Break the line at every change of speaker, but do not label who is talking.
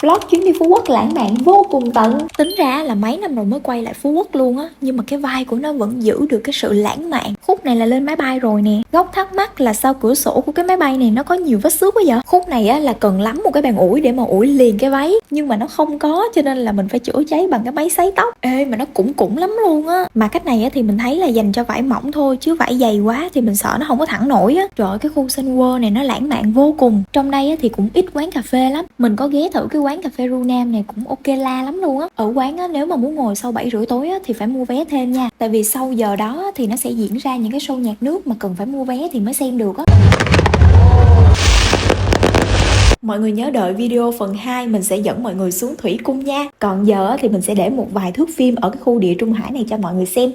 Vlog chuyến đi Phú Quốc lãng mạn vô cùng tận. Tính ra là mấy năm rồi mới quay lại Phú Quốc luôn á, nhưng mà cái vibe của nó vẫn giữ được cái sự lãng mạn. Khúc này là lên máy bay rồi nè. Góc thắc mắc là sau cửa sổ của cái máy bay này nó có nhiều vết xước quá vậy. Khúc này á là cần lắm một cái bàn ủi để mà ủi liền cái váy, nhưng mà nó không có, cho nên là mình phải chữa cháy bằng cái máy sấy tóc. Ê mà nó cũng lắm luôn á. Mà cách này á thì mình thấy là dành cho vải mỏng thôi, chứ vải dày quá thì mình sợ nó không có thẳng nổi á. Trời ơi, cái khu Sun World này nó lãng mạn vô cùng. Trong đây á thì cũng ít quán cà phê lắm. Mình có ghé thử cái quán cà phê Runam này, cũng ok la lắm luôn á. Ở quán á, nếu mà muốn ngồi sau 7h30 tối á thì phải mua vé thêm nha. Tại vì sau giờ đó thì nó sẽ diễn ra những cái show nhạc nước mà cần phải mua vé thì mới xem được á. Mọi người nhớ đợi video phần 2 mình sẽ dẫn mọi người xuống thủy cung nha. Còn giờ thì mình sẽ để một vài thước phim ở cái khu Địa Trung Hải này cho mọi người xem.